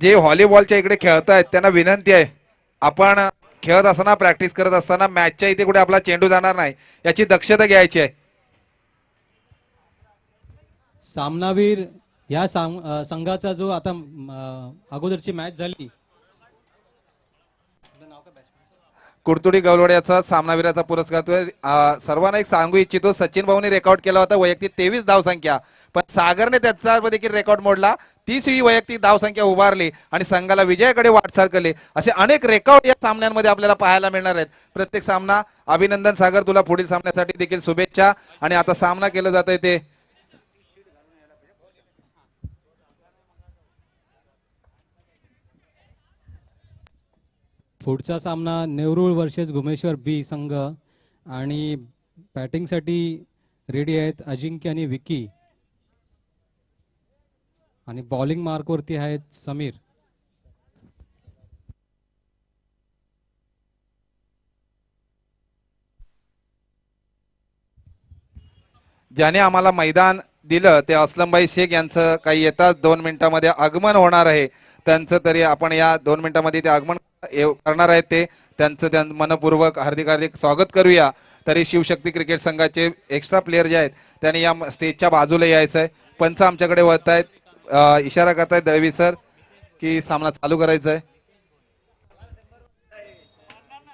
जे व्हॉलीबॉलच्या इकडे खेळतायत त्यांना विनंती आहे, आपण खेळत असताना प्रॅक्टिस करत असताना मॅचच्या इथे कुठे आपला चेंडू जाणार नाही याची दक्षता घ्यायची आहे. सामनावीर या संघाचा जो आता अगोदरची मॅच झाली, कुरतुडी गवलोड्याचा सामनावीराचा पुरस्कार सर्वांना एक सांगू इच्छितो, सचिन भाऊनी रेकॉर्ड केला होता वैयक्तिक 23 धावसंख्या, पण सागरने त्याचा देखील रेकॉर्ड मोडला. 30वी वैयक्तिक धावसंख्या उभारली आणि संघाला विजयाकडे वाटचाल केली. असे अनेक रेकॉर्ड या सामन्यांमध्ये आपल्याला पाहायला मिळणार आहेत. प्रत्येक सामना अभिनंदन सागर, तुला पुढील सामन्यासाठी देखील शुभेच्छा. आणि आता सामना केला जात आहे ते पुढचा सामना नेवरुळ वर्सेस घुमेश्वर बी संघ, आणि बॅटिंगसाठी रेडी आहेत अजिंक्य आणि विकी, आणि बॉलिंग मार्कवरती आहेत समीर. ज्याने आम्हाला मैदान दिलं ते असलमभाई शेख यांचं काही येतात 2 मिनिटांमध्ये आगमन होणार आहे. त्यांचं तरी आपण या 2 मिनिटांमध्ये ते आगमन करणार आहेत, ते त्यांचं मनपूर्वक हार्दिक हार्दिक स्वागत करूया. तरी शिवशक्ती क्रिकेट संघाचे एक्स्ट्रा प्लेयर जे आहेत त्यांनी या स्टेजच्या बाजूला यायचं आहे. पंच आमच्याकडे वळत आहेत, इशारा करतायत दळवी सर की सामना चालू करायचा आहे.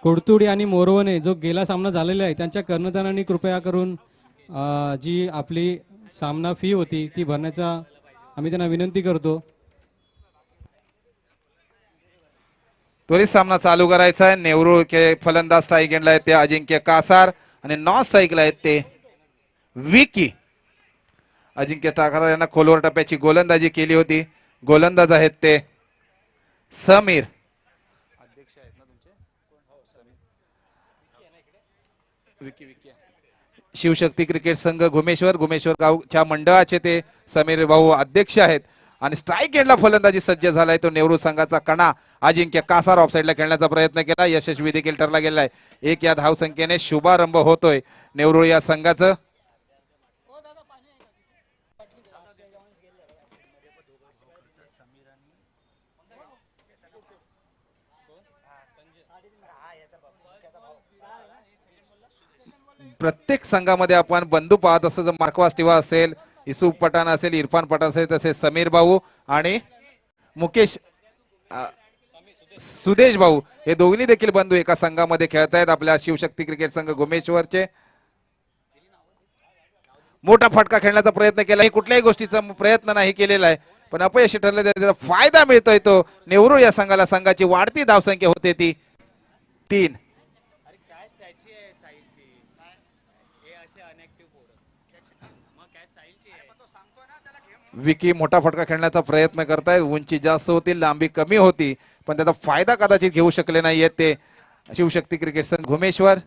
कुडतुडी आणि मोरवणे जो गेला सामना झालेला आहे त्यांच्या कर्णधारांनी कृपया करून जी आपली सामना फी होती ती भरण्याचा आम्ही त्यांना विनंती करतो. त्वरित सामना चालू करायचा आहे. नेवरुळ के फलंदाज स्ट्राईक एंडला आहेत ते अजिंक्य कासार आणि नॉन स्ट्राईकला आहेत ते विकी. अजिंक्य कासार यांना खोलवर टप्प्याची गोलंदाजी केली होती. गोलंदाज आहेत ते समीर. अध्यक्ष आहेत ना तुमचे? शिवशक्ती क्रिकेट संघ घुमेश्वर गावच्या मंडळाचे ते समीर भाऊ अध्यक्ष आहेत. आणि स्ट्राईक एंडला फलंदाजी सज्ज झालाय तो नेहरू संघाचा कणा अजिंक्य कासार. ऑफसाईडला खेळण्याचा प्रयत्न केला, यशस्वी देखील ठरला गेलाय. 1 या धावसंख्येने शुभारंभ होतोय नेहरू या संघाचं. प्रत्येक संघामध्ये आपण बंधू पाहत असतो, जर मार्कवास टिवा असेल, युसुफ पठाण असेल, इरफान पठाण असेल, तसेच समीर भाऊ आणि मुकेश सुदेश भाऊ हे दोन्ही देखील बंधू एका संघामध्ये खेळत आहेत आपल्या शिवशक्ती क्रिकेट संघ घुमेश्वरचे. मोठा फटका खेळण्याचा प्रयत्न केला, कुठल्याही गोष्टीचा प्रयत्न नाही केलेला आहे, पण अपयशी ठरले. त्याचा फायदा मिळतोय तो नेहरू या संघाला. संघाची वाढती धावसंख्या होते ती 3. विकी मोठा फटका खेळण्याचा प्रयत्न करतायत. उंची जास्त होती, लांबी कमी होती, पण त्याचा फायदा कदाचित घेऊ शकले नाहीयेत ते शिवशक्ती क्रिकेट संघ घुमेश्वर.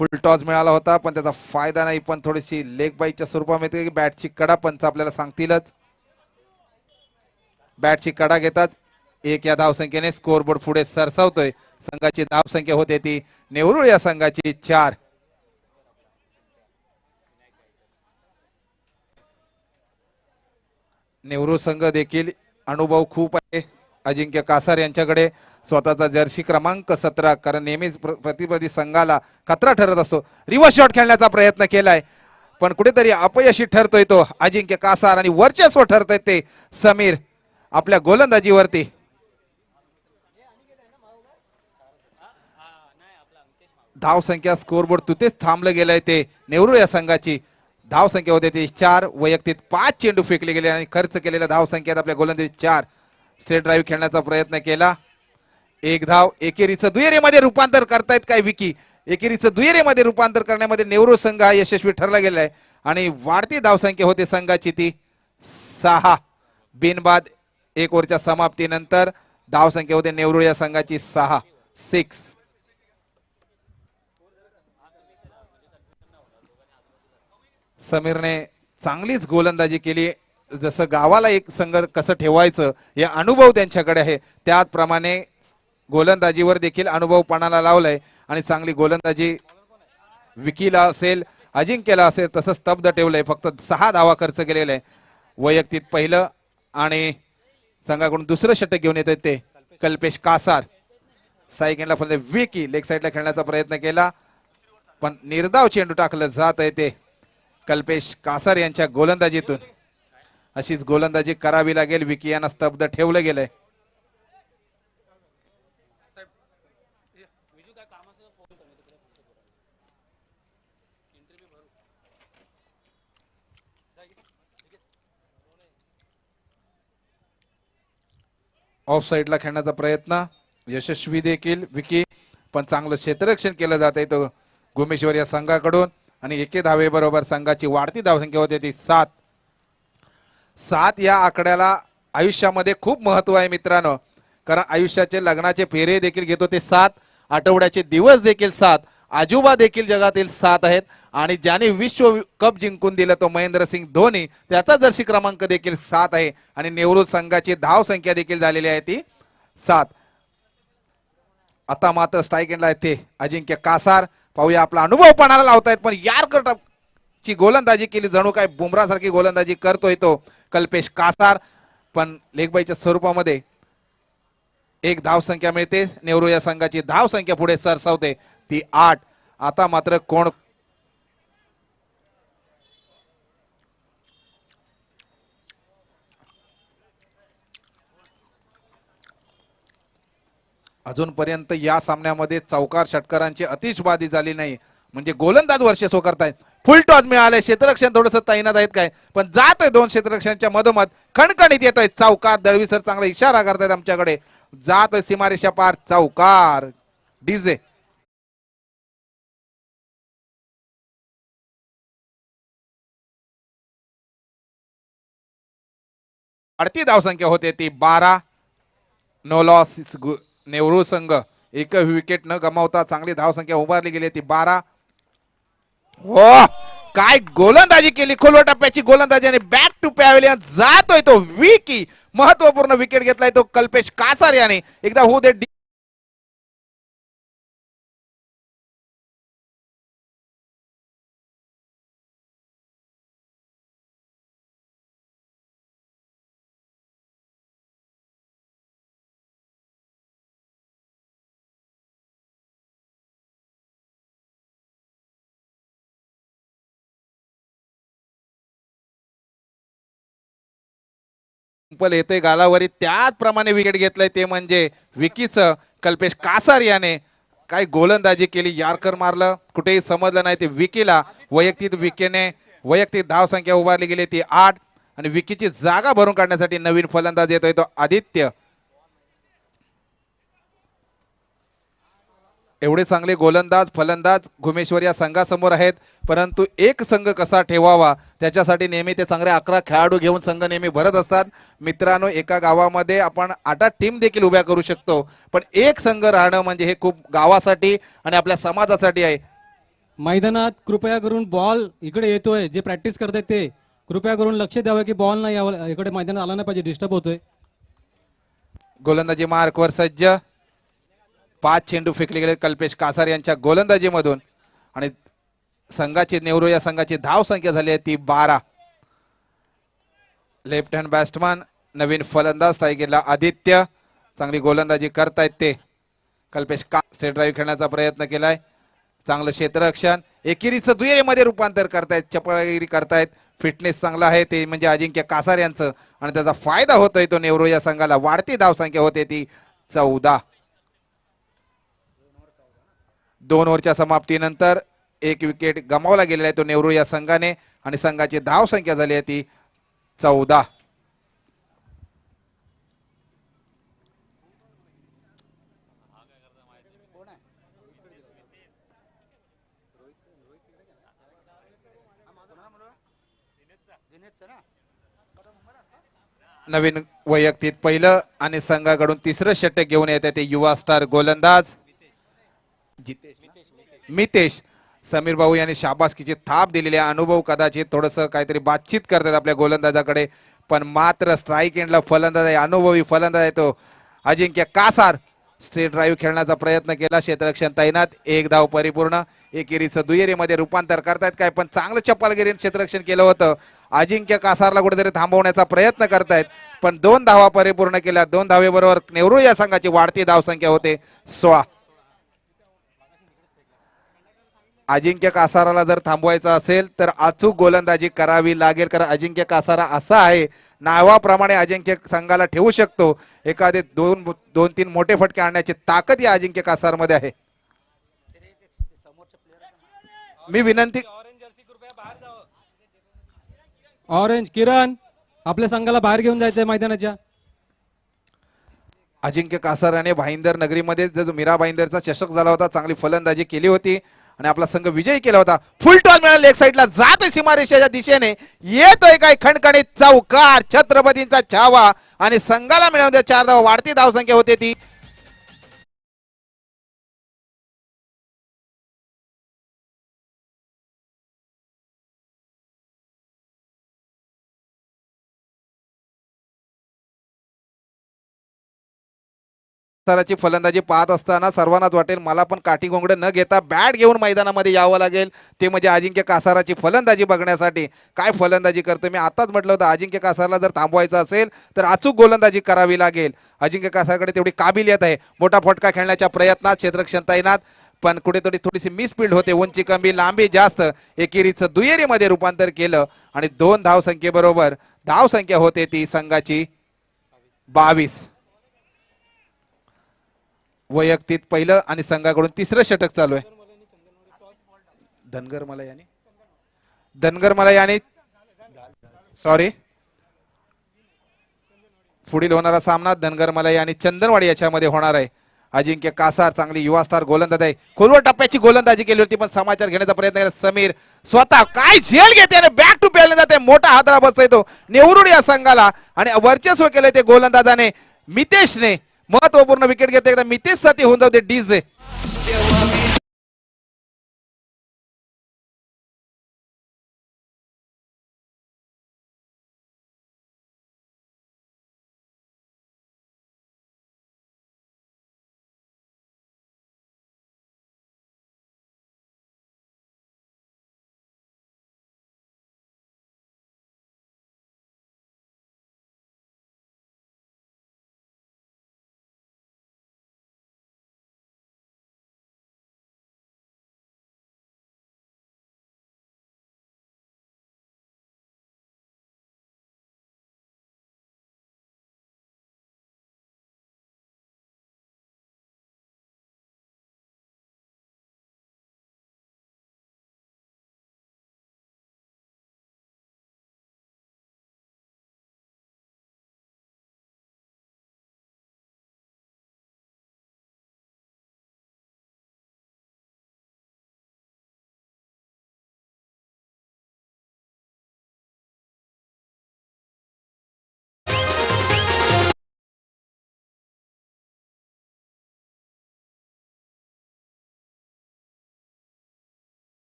फुल टॉस मिळाला होता पण त्याचा फायदा नाही, पण थोडीशी लेग बाईच्या स्वरूपामध्ये बॅटची कडा पंच आपल्याला सांगतीलच. बॅटची कडा घेतात 1 या धावसंख्येने स्कोरबोर्ड पुढे सरसावतोय. संघाची धावसंख्या होते ती नेहरू या संघाची 4. नेहरू संघ देखील अनुभव खूप आहे अजिंक्य कासार यांच्याकडे. स्वतःचा जर्सी क्रमांक 17, कारण नेहमीच प्रतिस्पर्धी संघाला खतरा ठरत असतो. रिव्हर्स शॉट खेळण्याचा प्रयत्न केलाय पण कुठेतरी अपयशी ठरतोय तो अजिंक्य कासार, आणि वर्चस्व ठरतोय ते समीर आपल्या गोलंदाजीवरती. धावसंख्या स्कोरबोर्ड तिथेच थांबलं गेलंय ते नेहरू या संघाची. धावसंख्या होते ती 4, वैयक्तिक 5 चेंडू फेकले गेले आणि खर्च केलेल्या धावसंख्येत आपल्या गोलंदाजी 4. स्ट्रेट ड्राईव्ह खेळण्याचा प्रयत्न केला, 1 धाव. एकेरीचं दुहेरीमध्ये रूपांतर करतायत काय विकी. एकेरीचं दुहेरीमध्ये रूपांतर करण्यामध्ये नेहरू संघ हा यशस्वी ठरला गेलाय आणि वाढती धावसंख्या होते संघाची ती 6. बिनबाद 1 ओव्हरच्या समाप्तीनंतर धावसंख्या होते नेहरू या संघाची 6. समीरने चांगलीच गोलंदाजी केली. जसं गावाला एक संघ कसं ठेवायचं या अनुभव त्यांच्याकडे आहे, त्याचप्रमाणे गोलंदाजीवर देखील अनुभव पणाला लावलाय आणि चांगली गोलंदाजी विकीला असेल, अजिंक्यला असेल तसं स्तब्ध ठेवलंय. फक्त 6 धावा खर्च केलेला आहे. वैयक्तिक पहिलं आणि संघाकडून दुसरं षटक घेऊन येत ते कल्पेश कासार. स्ट्राईक एंडला फलंदाज विकी लेग साईडला खेळण्याचा प्रयत्न केला पण निर्धाव चेंडू टाकलं जात आहे ते कल्पेश कासार यांच्या गोलंदाजीतून. अशीच गोलंदाजी करावी लागेल. विकी यांना स्तब्ध ठेवलं गेलंय. ऑफ साईडला खेळण्याचा प्रयत्न यशस्वी देखील विकी पण चांगलं क्षेत्ररक्षण केलं जात आहे तो गुमेश्वर या संघाकडून आणि एके धावे बरोबर संघाची वाढती धावसंख्या होते ती 7. 7 या आकड्याला आयुष्यामध्ये खूप महत्व आहे मित्रांनो, कारण आयुष्याचे लग्नाचे फेरे देखील घेतो ते 7, आठवड्याचे दिवस देखील 7, आजोबा देखील जगातील 7 आहेत आणि ज्याने विश्व कप जिंकून दिलं तो महेंद्रसिंग धोनी, त्याचा जर्सी क्रमांक देखील 7 आहे आणि नेहरू संघाची धाव संख्या देखील झालेली आहे ती 7. आता मात्र स्ट्राईक एंडला आहे ते अजिंक्य कासार. पाहूया आपला अनुभव पणाला लावतायत पण यार ची गोलंदाजी केली, जणू काय बुमरा सारखी गोलंदाजी करतोय तो कल्पेश कासार, पण लेगबाईच्या स्वरूपामध्ये एक धाव संख्या मिळते. नेहरू या संघाची धाव संख्या पुढे सरसावते ती 8. आता मात्र कोण अजूनपर्यंत या सामन्यामध्ये चौकार षटकारांची अतिशबाजी झाली नाही, म्हणजे गोलंदाज वर्चस्व करतायत. फुल टॉस मिळाले, क्षेत्ररक्षण थोडंसं तैनात आहेत काय, पण जात आहे 2 क्षेत्ररक्षणाच्या मधोमध खणखणीत येतोय चौकार. दळवी सर चांगला इशारा करतायत आमच्याकडे, जात सीमारेषा पार चौकार. डीजे वाढती धावसंख्या होते ती 12. No loss. नेहरू संघ एक विकेट न गमावता चांगली धावसंख्या उभारली गेली ती 12. हो काय गोलंदाजी केली, खोलवर टप्प्याची गोलंदाजी आणि बॅक टू पॅव्हिलियन जातोय तो विकी. महत्वपूर्ण विकेट घेतलाय तो कल्पेश कासार याने. एकदा होऊ दे सिंपल येते गालावरी, त्याचप्रमाणे विकेट घेतलंय ते म्हणजे विकीचं कल्पेश कासार याने. काय गोलंदाजी केली, यार्कर मारलं, कुठेही समजलं नाही ते विकीला. वैयक्तिक धाव संख्या उभारली गेली ती 8 आणि विकीची जागा भरून काढण्यासाठी नवीन फलंदाज येतोय तो आदित्य. एवढे चांगले गोलंदाज फलंदाज घुमेश्वर या संघासमोर आहेत, परंतु एक संघ कसा ठेवावा त्याच्यासाठी नेहमी ते चांगले 11 खेळाडू घेऊन संघ नेहमी भरत असतात. मित्रांनो, एका गावामध्ये आपण 8 टीम देखील उभ्या करू शकतो, पण एक संघ राहणं म्हणजे हे खूप गावासाठी आणि आपल्या समाजासाठी आहे. मैदानात कृपया करून बॉल इकडे येतोय, जे प्रॅक्टिस करतायत ते कृपया करून लक्ष द्यावं की बॉल नाही यावं, इकडे मैदानात आला नाही पाहिजे, डिस्टर्ब होतोय. गोलंदाजी मार्कवर सज्ज. 5 चेंडू फेकले गेले कल्पेश कासार यांच्या गोलंदाजीमधून आणि संघाची नेहरू या संघाची धाव संख्या झाली आहे ती 12. लेफ्ट हँड बॅट्समन नवीन फलंदाज स्ट्राईकला आदित्य. चांगली गोलंदाजी करतायत ते कल्पेश स्ट्रेट ड्राईव्ह खेळण्याचा प्रयत्न केलाय, चांगलं क्षेत्ररक्षण, एकेरीचं दुहेरीमध्ये रूपांतर करतायत, चपळगिरी करतायत. फिटनेस चांगला आहे ते म्हणजे अजिंक्य कासार यांचं आणि त्याचा फायदा होतोय तो नेहरू या संघाला. वाढती धाव संख्या होते ती 14. 2 ओव्हरच्या समाप्तीनंतर एक विकेट गमावला गेलेला आहे तो नेहरू या संघाने आणि संघाची धाव संख्या झाली आहे ती 14. नवीन वैयक्तिक पहिलं आणि संघाकडून तिसरं षटक घेऊन येते ते युवा स्टार गोलंदाज मितेश. समीर भाऊ यांनी शाबासकीची थाप दिलेली आहे. अनुभव कदाचित थोडस काहीतरी बातचीत करतात आपल्या गोलंदाजाकडे, पण मात्र स्ट्राईक एंडला फलंदाज आहे, अनुभवी फलंदाज आहे तो अजिंक्य कासार. स्ट्रेट ड्राईव्ह खेळण्याचा प्रयत्न केला, क्षेत्ररक्षण तैनात, एक धाव परिपूर्ण. एकेरीचं दुहेरीमध्ये रूपांतर करतायत काय, पण चांगलं चप्पलगिरीने क्षेत्ररक्षण केलं होतं. अजिंक्य कासारला कुठेतरी थांबवण्याचा प्रयत्न करतायत, पण 2 धावा परिपूर्ण केल्या. 2 धावेबरोबर नेहरू या संघाची वाढती धावसंख्या होते 16. अजिंक्य कासाराला जर थांबवायचं असेल तर अचूक गोलंदाजी करावी लागेल, कारण अजिंक्य कासारा असा आहे, नावाप्रमाणे अजिंक्य संघाला ठेवू शकतो. एखादे 2-3 मोठे फटके आणण्याची ताकद या अजिंक्य कासारमध्ये आहे. मी विनंती, ऑरेंज किरण आपल्या संघाला बाहेर घेऊन जायचंय मैदानाच्या. अजिंक्य कासार याने भाईंदर नगरीमध्ये जो मीरा भाईंदरचा चषक झाला होता, चांगली फलंदाजी केली होती आणि आपला संघ विजयी केला होता. फुल टॉस मिळाला, लेग साईडला जातोय सीमारेषेच्या दिशेने, येतोय काय खणखणीत चौकार, छत्रपतींचा छावा आणि संघाला मिळवण्याच्या 4 धावा. वाढती धावसंख्या होते ती सराची फलंदाजी पाहत असताना सर्वांनाच वाटेल मला पण काठी घोंगडे न घेता बॅट घेऊन मैदानामध्ये यावं लागेल, ते म्हणजे अजिंक्य कासाराची फलंदाजी बघण्यासाठी. काय फलंदाजी करतो, मी आताच म्हटलं होतं अजिंक्य कासारला जर थांबवायचं असेल तर अचूक गोलंदाजी करावी लागेल. अजिंक्य कासारकडे तेवढी काबिलियत आहे. मोठा फटका खेळण्याच्या प्रयत्नात क्षेत्ररक्षण तैनात, पण कुठेतरी थोडीशी मिसफिल्ड होते. उंची कमी लांबी जास्त, एकेरीचं दुहेरीमध्ये रूपांतर केलं आणि 2 धावसंख्येबरोबर धावसंख्या होते ती संघाची 22. वैयक्तिक पहिलं आणि संघाकडून तिसरं षटक चालू आहे. धनगर मला याने सॉरी, पुढील होणारा सामना धनगर मलाई आणि चंदनवाडी याच्यामध्ये होणार आहे. अजिंक्य कासार चांगली युवा स्टार गोलंदाज आहे, खोलवर टप्प्याची गोलंदाजी केली होती, पण समाचार घेण्याचा प्रयत्न केला. समीर स्वतः काय झेल घेते आणि बॅक टू बॅल जाते, मोठा हादरा बसतोय तो नेहरू या संघाला आणि वर्चस्व केलंय ते गोलंदाजाने. मितेशने महत्वपूर्ण विकेट घेते, एकदा मितेश साठी होऊन जाऊ दे डीजे.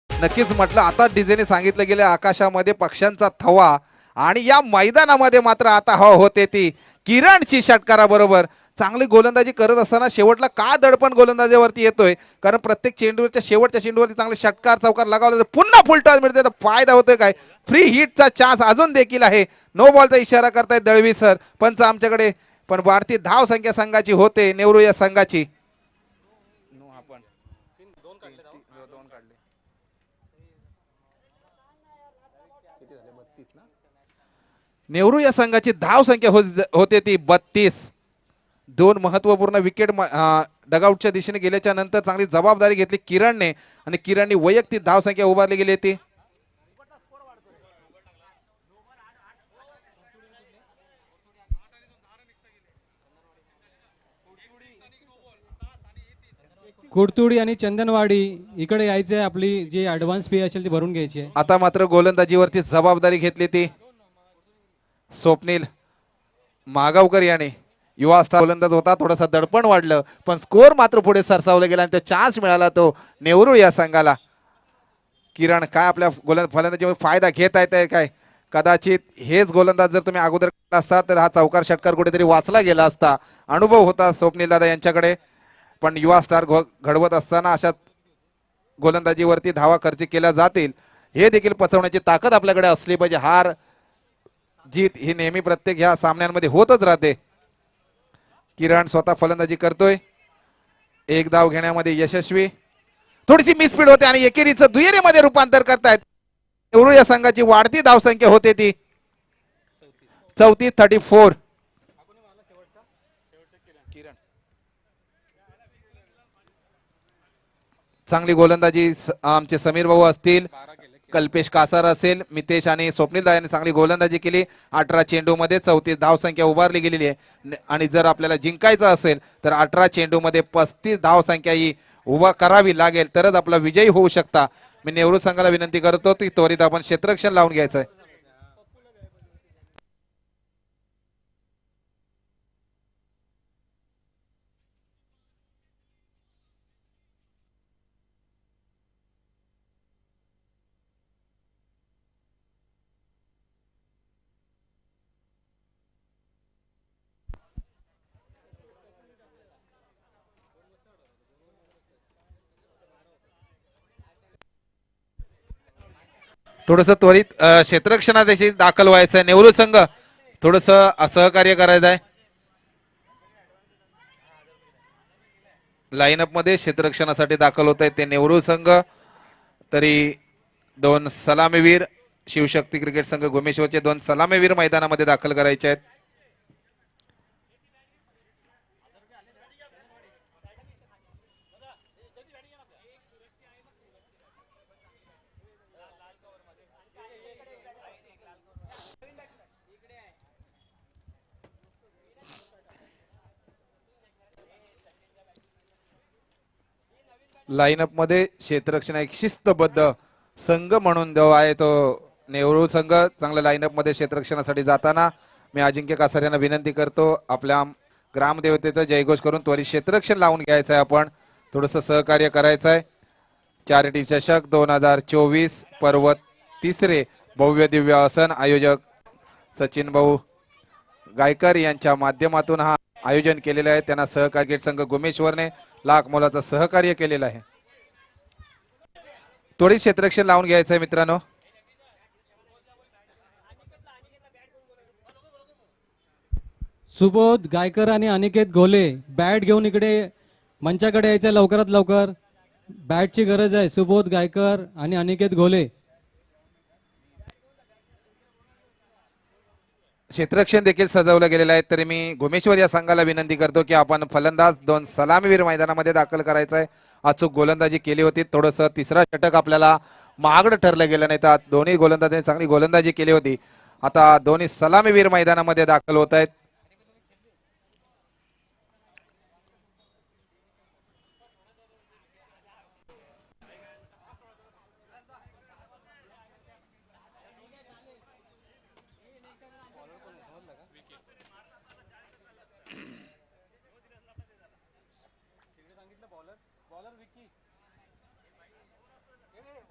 नक्कीच म्हटलं, आता डीजेने सांगितलं गेलं आकाशामध्ये पक्ष्यांचा थवा आणि या मैदानामध्ये मात्र आता होते ती किरणची षटकाराबरोबर. चांगली गोलंदाजी करत असताना शेवटला का दडपण गोलंदाजीवरती येतोय, कारण प्रत्येक चेंडूवरच्या शेवटच्या चेंडूवरती चांगले षटकार चौकार लगावला, पुन्हा फुल टॉस मिळते तर फायदा होतोय काय. फ्री हिटचा चान्स अजून देखील आहे. नो बॉलचा इशारा करतायत दळवी सर पंच आमच्याकडे, पण वाढती धाव संख्या संघाची होते नेहरू या संघाची. नेहरू या संघाची धाव संख्या होते ती 32. 2 महत्वपूर्ण विकेट डगआउटच्या दिशेने गेल्याच्या नंतर चांगली जबाबदारी घेतली किरणने आणि किरणने वैयक्तिक धाव संख्या उभारली गेली ती. कुडतुडी आणि चंदनवाडी इकडे यायचंय, आपली जी ऍडव्हान्स फी असेल ती भरून घ्यायची आहे. आता मात्र गोलंदाजीवरती जबाबदारी घेतली ती स्वप्नील मागावकर याने. युवा स्टार गोलंदाज होता, थोडासा दडपण वाढलं, पण स्कोर मात्र पुढे सरसावला गेला आणि तो चान्स मिळाला तो नेहरू या संघाला. किरण काय आपल्या फलंदाजीमध्ये फायदा घेता येत आहे काय, कदाचित हेच गोलंदाज जर तुम्ही अगोदर केला असता तर हा चौकार षटकार कुठेतरी वाचला गेला असता. अनुभव होता स्वप्नील दादा यांच्याकडे, पण युवा स्टार घडवत असताना अशा गोलंदाजीवरती धावा खर्च केल्या जातील हे देखील पचवण्याची ताकद आपल्याकडे असली पाहिजे. हार जीत ही नेहमी प्रत्येक ह्या सामन्यांमध्ये होतच राहते. किरण स्वतः फलंदाजी करतोय, एक धाव घेण्यामध्ये यशस्वी. थोडीशी मिसफीड होते आणि एकेरीचं दुहेरीमध्ये रूपांतर करतायत. नेहरू या संघाची वाढती धावसंख्या होते ती 34. चांगली गोलंदाजी आमचे समीर भाऊ असतील, कल्पेश कासार असेल, मितेश आणि स्वप्नील दादांनी चांगली गोलंदाजी केली. 18 चेंडूमध्ये 34 धावसंख्या उभारली गेलेली आहे आणि जर आपल्याला जिंकायचं असेल तर 18 चेंडूमध्ये 35 धावसंख्या ही उभा करावी लागेल तरच आपला विजयी होऊ शकता. मी नेहरू संघाला विनंती करतो की त्वरित आपण क्षेत्ररक्षण लावून घ्यायचंय. थोडस त्वरित क्षेत्ररक्षणात दाखल व्हायचंय. नेहरू संघ थोडस असहकार्य करायचं आहे. लाईनअप मध्ये क्षेत्ररक्षणासाठी दाखल होत आहे ते नेहरू संघ. तरी 2 सलामीवीर शिवशक्ती क्रिकेट संघ गोमेश्वरचे 2 सलामीवीर मैदानामध्ये दाखल करायचे आहेत. लाईनअप मध्ये क्षेत्ररक्षण एक शिस्तबद्ध संघ म्हणून जो आहे तो नेहरू संघ चांगल्या लाईनअप मध्ये क्षेत्ररक्षणासाठी जाताना मी अजिंक्य कासार यांना विनंती करतो आपल्या ग्रामदेवतेचं जयघोष करून त्वरित क्षेत्ररक्षण लावून घ्यायचं आहे. आपण थोडस सहकार्य करायचं आहे. चॅरिटी चषक 2024 पर्व 3 भव्य दिव्य आसन आयोजक सचिन भाऊ गायकर यांच्या माध्यमातून हा आयोजन केलेलं आहे. त्यांना सहकार क्रिकेट संघ गोमेश्वरने लाख मोलाचं सहकार्य केलेलं आहे. थोडी क्षेत्ररक्षण लावून घ्यायचं आहे मित्रांनो. सुबोध गायकर आणि अनिकेत घोले बॅट घेऊन इकडे मंचाकडे यायचं लवकरात लवकर. बॅटची गरज आहे. सुबोध गायकर आणि अनिकेत घोले. क्षेत्ररक्षण देखील सजवलं गेलेलं आहे. तरी मी गोमेश्वर या संघाला विनंती करतो की आपण फलंदाज 2 सलामीवीर मैदानामध्ये दाखल करायचं आहे. अचूक गोलंदाजी केली होती. थोडंसं तिसरा षटक आपल्याला महागडं ठरलं गेलं नाही तर दोन्ही गोलंदाजांनी चांगली गोलंदाजी केली होती. आता दोन्ही सलामीवीर मैदानामध्ये दाखल होत आहेत.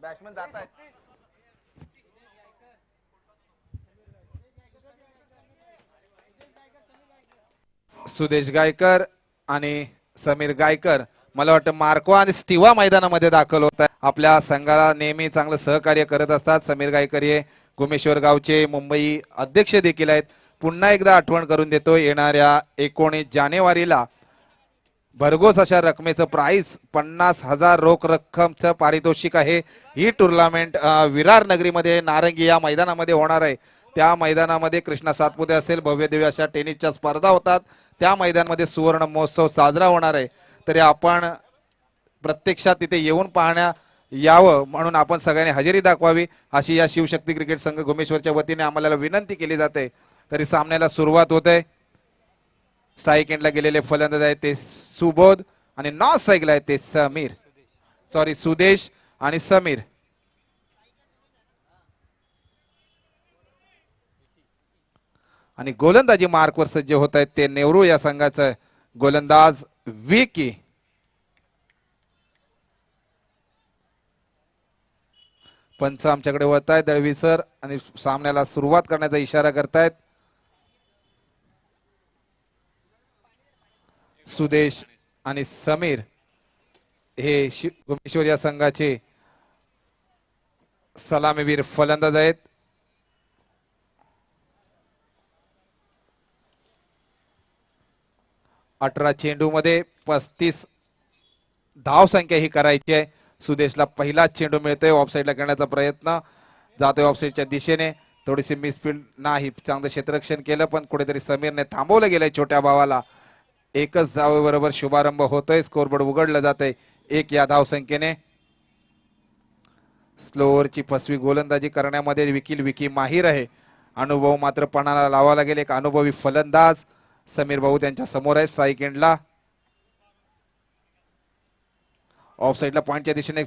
बॅट्समन जात आहेत. सुदेश गायकर आणि समीर गायकर मला वाटतं मार्को आणि स्टिवा मैदानामध्ये दाखल होत आहे. आपल्या संघाला नेहमी चांगलं सहकार्य करत असतात. समीर गायकर हे गोमेश्वर गावचे मुंबई अध्यक्ष देखील आहेत. पुन्हा एकदा आठवण करून देतो येणाऱ्या 19 जानेवारीला भरघोस अशा रकमेचं प्राइस 50,000 रोख रक्कमचं पारितोषिक आहे. ही टुर्नामेंट विरार नगरीमध्ये नारंगी या मैदानामध्ये होणार आहे. त्या मैदानामध्ये कृष्णा सातपुते असेल, भव्य दिव्य अशा टेनिसच्या स्पर्धा होतात. त्या मैदानामध्ये सुवर्ण महोत्सव साजरा होणार आहे. तरी आपण प्रत्यक्षात तिथे येऊन पाहण्या यावं म्हणून आपण सगळ्यांनी हजेरी दाखवावी अशी या शिवशक्ती क्रिकेट संघ गोमेश्वरच्या वतीने आम्हाला विनंती केली जाते. तरी सामन्याला सुरुवात होते. स्ट्राईक एंडला गेलेले फलंदाज आहेत ते सुबोध आणि नॉन स्ट्राईकला आहेत ते सुदेश आणि समीर. आणि गोलंदाजी मार्कवर सज्ज होत आहेत ते नेहरू या संघाचं गोलंदाज विकी. पंच आमच्याकडे वळत आहेत दळवी सर आणि सामन्याला सुरुवात करण्याचा इशारा करतायत. सुदेश आणि समीर हे भुवनेश्वर या संघाचे सलामीवीर फलंदाज आहेत. अठरा चेंडू मध्ये 35 धाव संख्या ही करायची आहे. सुदेशला पहिला चेंडू मिळतोय, ऑफसाईडला करण्याचा प्रयत्न जातोय ऑफसाईडच्या दिशेने. थोडीशी मिसफील्ड नाही, चांगलं क्षेत्ररक्षण केलं पण कुठेतरी समीरने थांबवलं गेलंय छोट्या भावाला. एकच धावेबरोबर शुभारंभ होतोय, स्कोरबोर्ड उघडलं जातंय 1 या धाव संख्येने. स्लोअरची फसवी गोलंदाजी करण्यामध्ये विकी माहीर आहे. अनुभव मात्र पणाला लावावा लागेल. एक अनुभवी फलंदाज समीर भाऊ त्यांच्या समोर आहे. स्ट्राईक एंडला ऑफ साईडला पॉइंटच्या दिशेने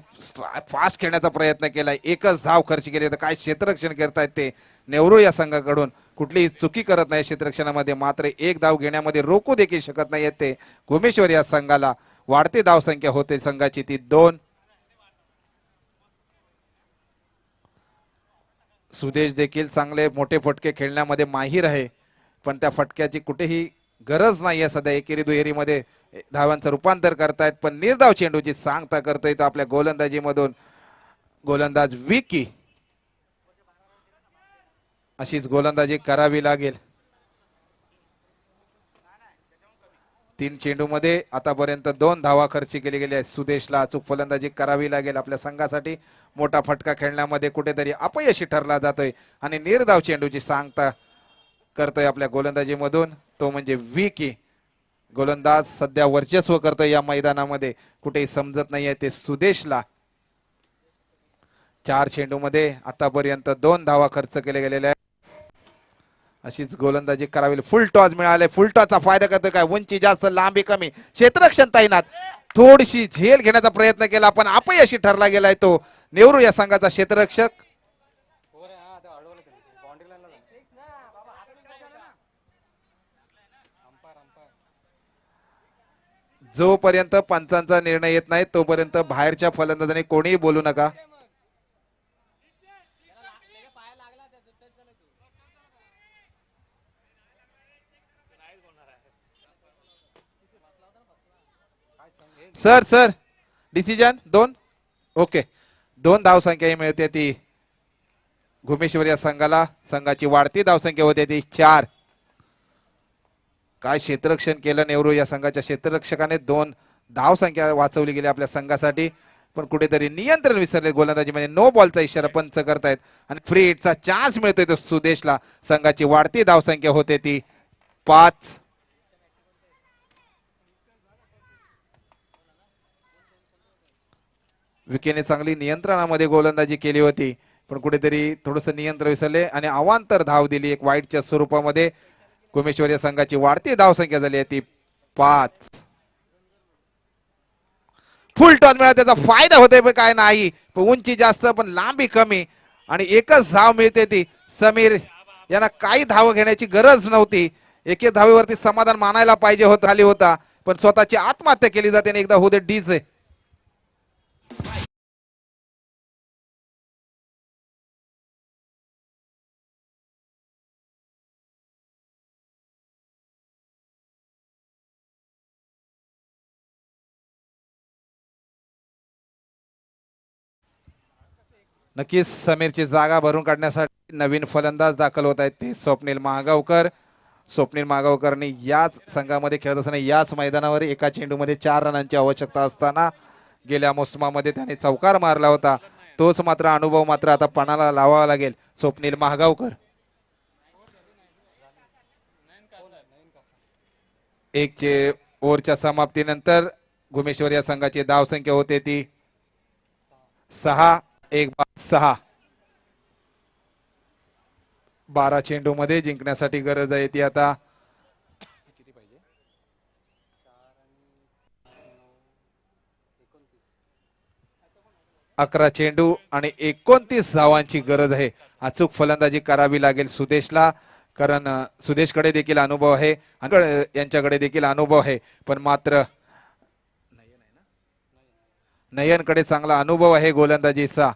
फास्ट खेळण्याचा प्रयत्न केलाय, एकच धाव खर्च केली. तर काय क्षेत्ररक्षण करतायत ते नेहरू या संघाकडून, कुठलीही चुकी करत नाही क्षेत्ररक्षणामध्ये. मात्र एक धाव घेण्यामध्ये रोखू देखील शकत नाही ते भुवनेश्वर या संघाला. वाढती धाव संख्या होते संघाची ती 2. सुदेश देखील चांगले मोठे फटके खेळण्यामध्ये माहीर आहे, पण त्या फटक्याची कुठेही गरज नाहीये सध्या. एकेरी दुहेरी मध्ये धावांचं रूपांतर करतायत, पण निर्धाव चेंडूची सांगता करतोय तो आपल्या गोलंदाजी मधून गोलंदाज विकी. अशीच गोलंदाजी करावी लागेल. 3 चेंडू मध्ये आतापर्यंत 2 धावा खर्च केली गेली आहेत. सुदेशला अचूक फलंदाजी करावी लागेल. आपल्या संघासाठी मोठा फटका खेळण्यामध्ये कुठेतरी अपयशी ठरला जातोय आणि निर्धाव चेंडूची सांगता करतोय आपल्या गोलंदाजी मधून तो म्हणजे विकी. गोलंदाज सध्या वर्चस्व करतोय या मैदानामध्ये, कुठेही समजत नाहीये ते सुदेशला. 4 चेंडू मध्ये आतापर्यंत 2 धावा खर्च केले गेलेले आहेत. अशीच गोलंदाजी करावी. फुल टॉस मिळाले, फुल टॉसचा फायदा करतोय काय, उंची जास्त लांबी कमी, क्षेत्ररक्षण तैनात. थोडीशी झेल घेण्याचा प्रयत्न केला पण अपयशी ठरला गेलाय तो नेहरू या संघाचा क्षेत्ररक्षक. जोपर्यंत पंचांचा निर्णय येत नाही तोपर्यंत बाहेरच्या फलंदाजाने कोणीही बोलू नका. Sir decision 2. ओके, 2 धाव संख्या मिळते ती भुवनेश्वर या संघाला. संघाची वाढती धाव संख्या होते ती 4. काय क्षेत्ररक्षण केलं नेहरू या संघाच्या क्षेत्ररक्षकाने. 2 धाव संख्या वाचवली गेली आपल्या संघासाठी, पण कुठेतरी नियंत्रण विसरले गोलंदाजी मध्ये. नो बॉलचा इशारा पंच करतायत आणि फ्री हिटचा चान्स मिळतोय तो सुदेशला. संघाची वाढती धाव संख्या होते ती 5. विकेने चांगली नियंत्रणामध्ये गोलंदाजी केली होती, पण कुठेतरी थोडस नियंत्रण विसरले आणि अवांतर धाव दिली एक वाईटच्या स्वरूपामध्ये. भुवनेश्वर या संघाची वाढती धाव संख्या झाली आहे ती 5. फुल टॉस मिळाला त्याचा फायदा होतोय पण काय नाही, पण उंची जास्त पण लांबी कमी आणि एकच धाव मिळते ती. समीर यांना काही धाव घेण्याची गरज नव्हती. एके धावेवरती समाधान मानायला पाहिजे होत खाली होता, पण स्वतःची आत्महत्या केली जाते आणि एकदा होते डीजे. नक्कीच समीरची जागा भरून काढण्यासाठी नवीन फलंदाज दाखल होत आहेत ते स्वप्नील महागावकर. स्वप्नील महागावकरने याच संघामध्ये खेळत असताना याच मैदानावर एका चेंडूमध्ये 4 रनांची आवश्यकता असताना गेल्या मोसमामध्ये त्याने चौकार मारला होता. तोच मात्र अनुभव मात्र आता पणाला लावावा लागेल स्वप्नील महागावकर. 1 ओव्हरच्या समाप्तीनंतर भुवनेश्वर या संघाची धाव संख्या होते ती 6. 1-6. 12 चेंडू मध्ये जिंकण्यासाठी गरज आहे ती आता. किती पाहिजे? 11 चेंडू आणि 29 धावांची गरज आहे. अचूक फलंदाजी करावी लागेल सुदेशला, कारण सुदेशकडे देखील अनुभव आहे यांच्याकडे देखील अनुभव आहे, पण मात्र नयनकडे चांगला अनुभव आहे गोलंदाजीचा.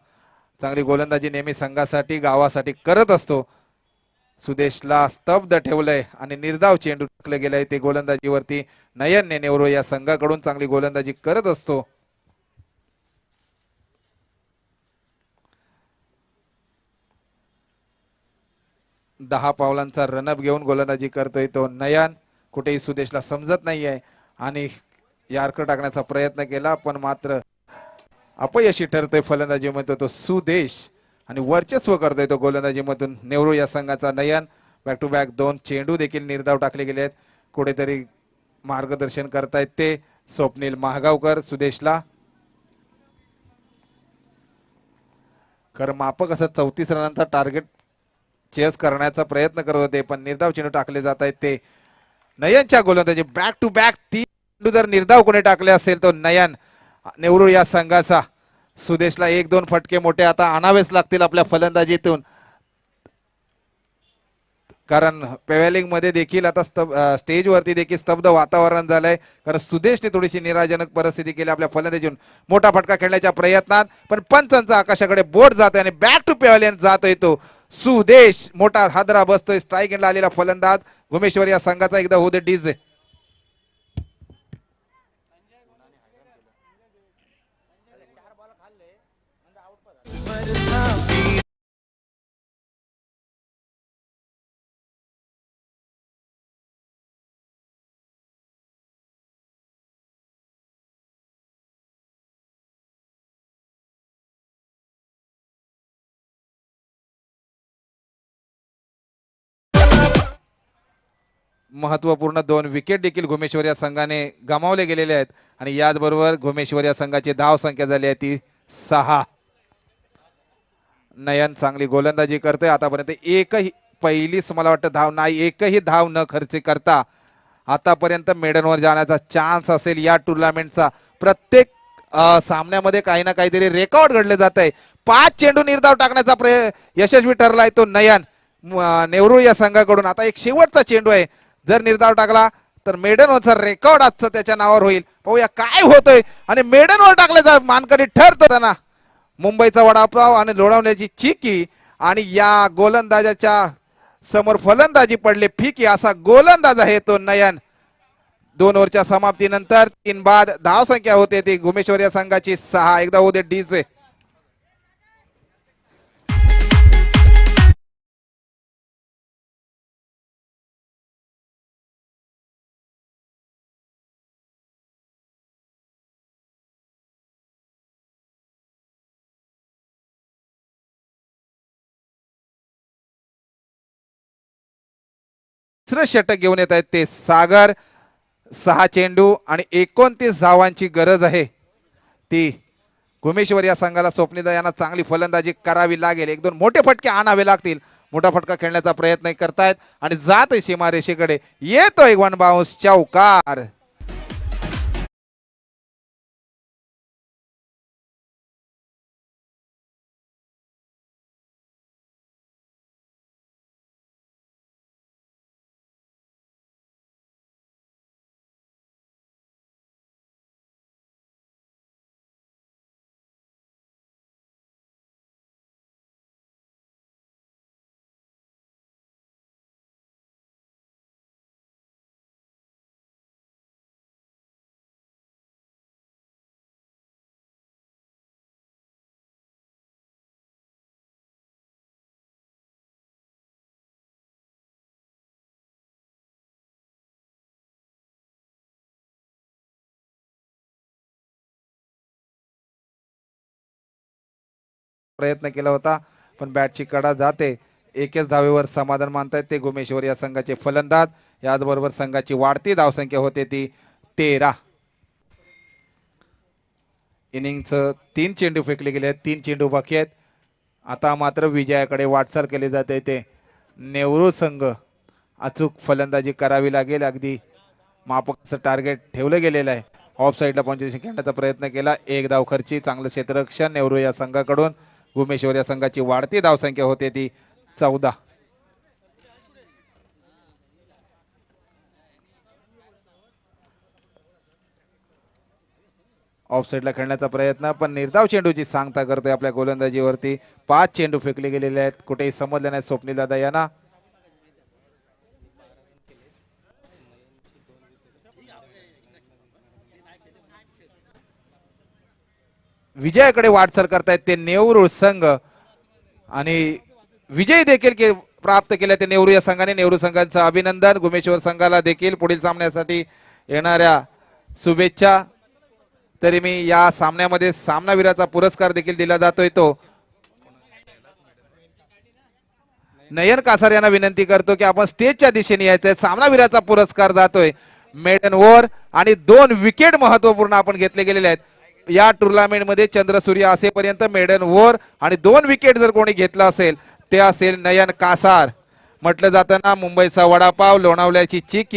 चांगली गोलंदाजी नेहमी संघासाठी गावासाठी करत असतो. सुदेशला स्तब्ध ठेवलंय आणि निर्धाव चेंडू टाकले गेलाय ते गोलंदाजीवरती. नयन नेनेवरो या संघाकडून चांगली गोलंदाजी करत असतो. दहा पावलांचा रनअप घेऊन गोलंदाजी करतोय तो नयन. कुठेही सुदेशला समजत नाहीये आणि यार्कर टाकण्याचा प्रयत्न केला पण मात्र अपयशी ठरतोय फलंदाजीमध्ये तो सुदेश आणि वर्चस्व करतोय तो गोलंदाजीमधून नेहरू या संघाचा नयन. बॅक टू बॅक 2 चेंडू देखील निर्धाव टाकले गेले आहेत. कुठेतरी मार्गदर्शन करतायत ते स्वप्नील महागावकर सुदेशला. खरं मापक असं 34 रनांचा टार्गेट चेस करण्याचा प्रयत्न करत होते पण निर्धाव चेंडू टाकले जात आहेत ते नयनच्या गोलंदाजी. बॅक टू बॅक 3 चेंडू जर निर्धाव कोणी टाकले असेल तो नयन नेहरू या संघाचा. सुदेशला 1-2 फटके मोठे आता आणावेच लागतील आपल्या फलंदाजीतून, कारण पॅव्हेलिंग मध्ये देखील आता स्टेजवरती देखील स्तब्ध वातावरण झालंय. कारण सुदेशने थोडीशी निराशजनक परिस्थिती केली आपल्या फलंदाजीतून. मोठा फटका खेळण्याच्या प्रयत्नात पण पंचांचा आकाशाकडे बोट जात आहे आणि बॅक टू पॅव्हेलियन जातोय तो सुदेश. मोठा हादरा बसतोय स्ट्राईक एंडला आलेला फलंदाज घुमेश्वर या संघाचा. एकदा होऊ दे डीजे. महत्वपूर्ण 2 विकेट देखील घुमेश्वर या संघाने गमावले गेलेले आहेत आणि याचबरोबर घुमेश्वर या संघाची धाव संख्या झाली आहे ती 6. नयन चांगली गोलंदाजी करतोय. आतापर्यंत एकही पहिलीच मला वाटतं धाव नाही, एकही धाव न खर्च करता आतापर्यंत मेडनवर जाण्याचा चान्स असेल या टुर्नामेंटचा. प्रत्येक सामन्यामध्ये काही ना काहीतरी रेकॉर्ड घडले जात आहे. 5 चेंडू निर्धाव टाकण्याचा यशस्वी ठरलाय तो नयन नेहरू या संघाकडून. आता एक शेवटचा चेंडू आहे, जर निर्धाव टाकला तर मेडनवरचा रेकॉर्ड आजचा त्याच्या नावावर होईल. पाहूया काय होतंय आणि मेडनवर टाकल्याचा मानकरी ठरतो त्यांना मुंबईचा वडापाव आणि लोणावल्याची चिकी आणि या गोलंदाजाच्या समोर फलंदाजी पडले फिकी असा गोलंदाज आहे तो नयन. 2 ओव्हरच्या समाप्तीनंतर 3 बाद धाव संख्या होते ती घुमेश्वर या संघाची 6. एकदा होते डीजे. तिसरं षटक घेऊन येत आहेत ते सागर. 6 चेंडू आणि 29 धावांची गरज आहे ती घुमेश्वर या संघाला. स्वप्नील यांना चांगली फलंदाजी करावी लागेल. 1-2 मोठे फटके आणावे लागतील. मोठा फटका खेळण्याचा प्रयत्न करतायत आणि जात सीमारेषेकडे येतोय 1 बाउन्स चौकार. प्रयत्न केला होता पण बॅटची कडा जाते. एकच धावेवर समाधान मानतायत ते घुमेश्वर या संघाचे फलंदाज. याचबरोबर संघाची वाढती धावसंख्या होते ती 13. इनिंगच 3 चेंडू फेकले गेले आहेत. 3 चेंडू बाकी आहेत. आता मात्र विजयाकडे वाटचाल केली जाते ते नेहरू संघ. अचूक फलंदाजी करावी लागेल. अगदी मापकाचं टार्गेट ठेवलं गेलेलं आहे. ऑफ साईडला पंचवीस खेळण्याचा प्रयत्न केला. 1 धाव खर्ची. चांगलं क्षेत्ररक्षण नेहरू या संघाकडून. घुमेश्वर या संघाची वाढती धावसंख्या होते ती 14. ऑफ साईडला खेळण्याचा प्रयत्न, पण निर्धाव चेंडूची सांगता करतोय आपल्या गोलंदाजीवरती. 5 चेंडू फेकले गेलेले आहेत, कुठेही समजले नाही स्वप्नील दादा यांना. विजयाकडे वाटचाल करतायत ते नेहरू संघ आणि विजय देखील प्राप्त केले ते नेहरू या संघाने. नेहरू संघाचं अभिनंदन. गुमेश्वर संघाला देखील पुढील सामन्यासाठी येणाऱ्या शुभेच्छा. तरी मी या सामन्यामध्ये सामनावीराचा पुरस्कार देखील दिला जातोय तो नयन कासार यांना विनंती करतो की आपण स्टेजच्या दिशेने यायचंय. सामनावीराचा पुरस्कार जातोय. मेडन ओव्हर आणि 2 विकेट महत्वपूर्ण आपण घेतले गेलेले आहेत या टुर्नामेंट मध्ये. चंद्रसूर्य असेपर्यंत मेडन ओव्हर आणि 2 विकेट जर कोणी घेतला असेल ते असेल नयन कासार. म्हटलं जातं ना, मुंबईचा वडापाव लोणावल्याची चिक्की.